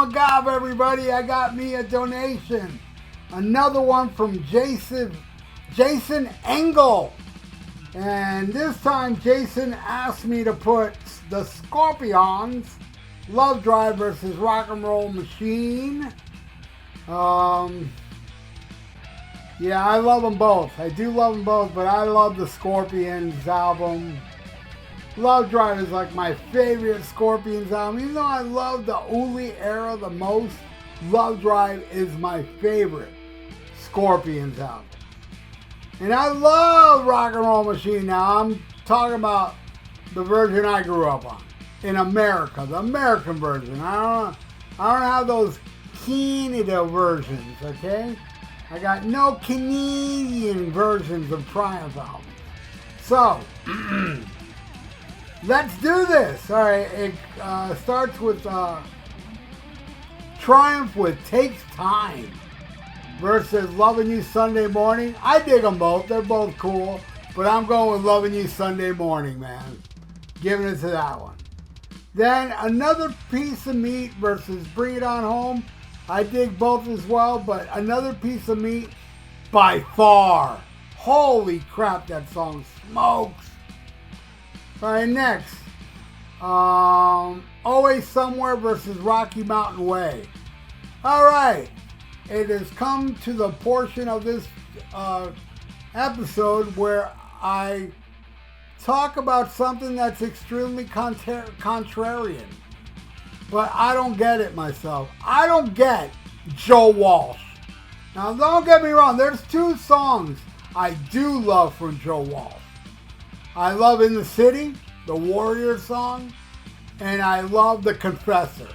my God, everybody, I got me a donation. Another one from Jason Engle. And this time Jason asked me to put the Scorpions, Lovedrive versus Rock and Roll Machine. Yeah, I love them both. I do love them both, but I love the Scorpions album. Lovedrive is like my favorite Scorpions album. Even though I love the Uli era the most, Lovedrive is my favorite Scorpions album. And I love Rock and Roll Machine now. I'm talking about the version I grew up on in America, the American version. I don't have those Canada versions, okay? I got no Canadian versions of Triumph albums. So, let's do this. All right, it starts with Triumph with Takes Time versus Loving You Sunday Morning. I dig them both. They're both cool. But I'm going with Loving You Sunday Morning, man. Giving it to that one. Then Another Piece of Meat versus Bring It On Home. I dig both as well, but Another Piece of Meat by far. Holy crap, that song smokes. All right, next. Always Somewhere versus Rocky Mountain Way. All right. It has come to the portion of this episode where I talk about something that's extremely contrarian. But I don't get it myself. I don't get Joe Walsh. Now, don't get me wrong. There's two songs I do love from Joe Walsh. I love In the City, the Warrior song, and I love The Confessor.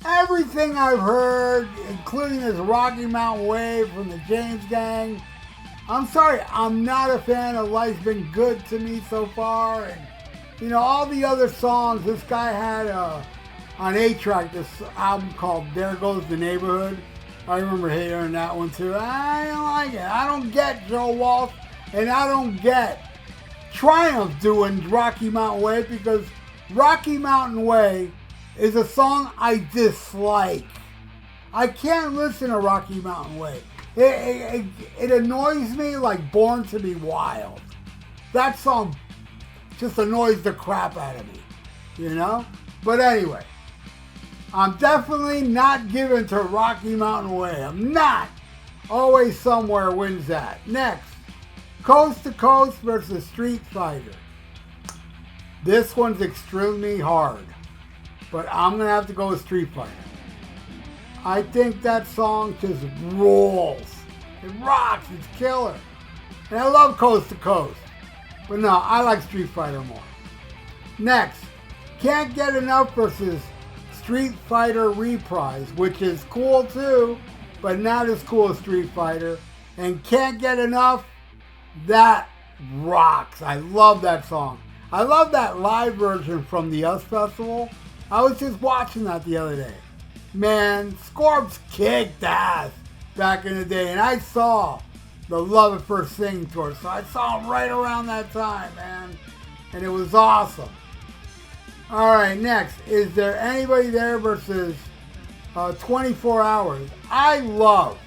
Everything I've heard, including this Rocky Mountain Way from the James Gang, I'm sorry, I'm not a fan of Life's Been Good to Me so far. And, you know, all the other songs, this guy had on 8-track this album called There Goes the Neighborhood. I remember hearing that one too. I don't like it. I don't get Joe Walsh, and I don't get Triumph doing Rocky Mountain Way, because Rocky Mountain Way is a song I dislike. I can't listen to Rocky Mountain Way. It annoys me like Born to Be Wild. That song just annoys the crap out of me, you know? But anyway, I'm definitely not given to Rocky Mountain Way. I'm not. Always Somewhere wins that. Next, Coast to Coast versus Street Fighter. This one's extremely hard, but I'm going to have to go with Street Fighter. I think that song just rolls. It rocks. It's killer. And I love Coast to Coast. But no, I like Street Fighter more. Next, Can't Get Enough versus Street Fighter Reprise, which is cool too, but not as cool as Street Fighter. And Can't Get Enough, that rocks. I love that song. I love that live version from the US Festival. I was just watching that the other day. Man, Scorps kicked ass back in the day, and I saw the Love at First Sing tour, so I saw him right around that time, man, and it was awesome. All right, next, Is There Anybody There versus 24 Hours. I love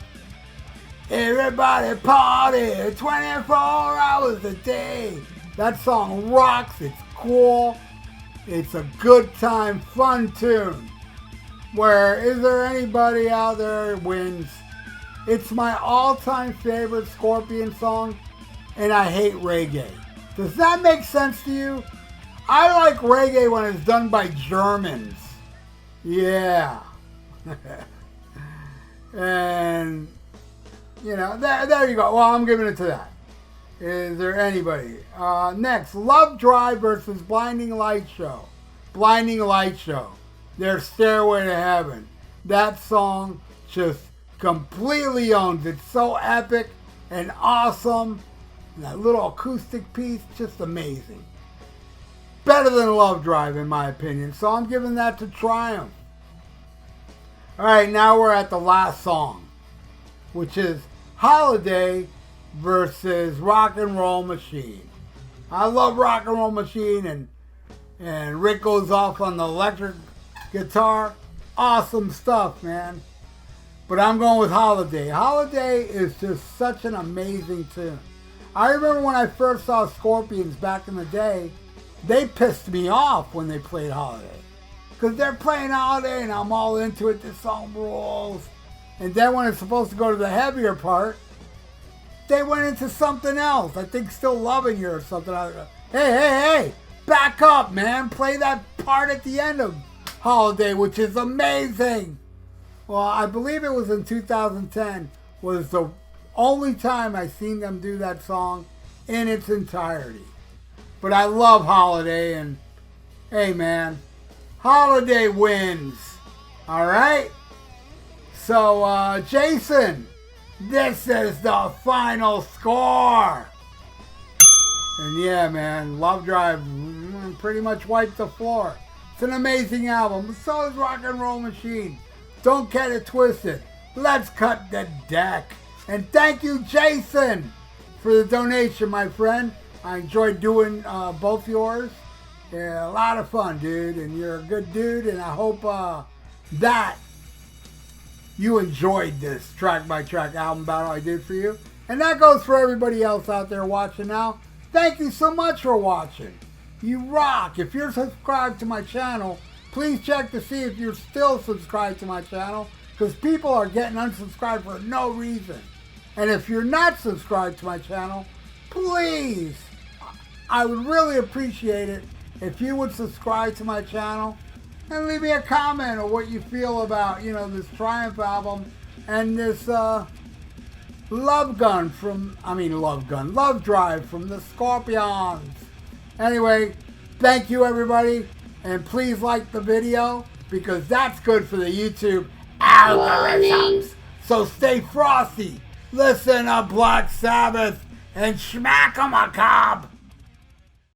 Everybody Party 24 hours a day. That song rocks. It's cool. It's a good time, fun tune. Where Is There Anybody Out There wins. It's my all-time favorite Scorpion song, and I hate reggae. Does that make sense to you? I like reggae when it's done by Germans. Yeah. And, you know, there you go. Well, I'm giving it to that. Is There Anybody? Next, Lovedrive versus Blinding Light Show. Blinding Light Show. Their Stairway to Heaven. That song just completely owns. It's so epic and awesome. And that little acoustic piece, just amazing. Better than Lovedrive in my opinion. So I'm giving that to Triumph. Alright, now we're at the last song, which is Holiday versus Rock and Roll Machine. I love Rock and Roll Machine, and Rick goes off on the electric guitar. awesome stuff, man. But I'm going with Holiday. Holiday is just such an amazing tune. I remember when I first saw Scorpions back in the day, they pissed me off when they played Holiday. Because they're playing Holiday and I'm all into it, this song rules. And then when it's supposed to go to the heavier part, they went into something else. I think Still Loving You or something. Hey, back up, man. Play that part at the end of Holiday, which is amazing. Well, I believe it was in 2010 was the only time I seen them do that song in its entirety. But I love Holiday, and hey, man, Holiday wins. All right? So, Jason, this is the final score. And yeah, man, Lovedrive pretty much wiped the floor. It's an amazing album. So is Rock and Roll Machine. Don't get it twisted. Let's cut the deck. And thank you, Jason, for the donation, my friend. I enjoyed doing both yours. Yeah, a lot of fun, dude. And you're a good dude. And I hope that you enjoyed this track-by-track album battle I did for you. And that goes for everybody else out there watching now. Thank you so much for watching. You rock. If you're subscribed to my channel, please check to see if you're still subscribed to my channel, because people are getting unsubscribed for no reason. And if you're not subscribed to my channel, please, I would really appreciate it if you would subscribe to my channel and leave me a comment on what you feel about, this Triumph album and this Lovedrive from the Scorpions. Anyway, thank you, everybody. And please like the video, because that's good for the YouTube algorithms. So stay frosty, listen to Black Sabbath, and schmack 'em a cob.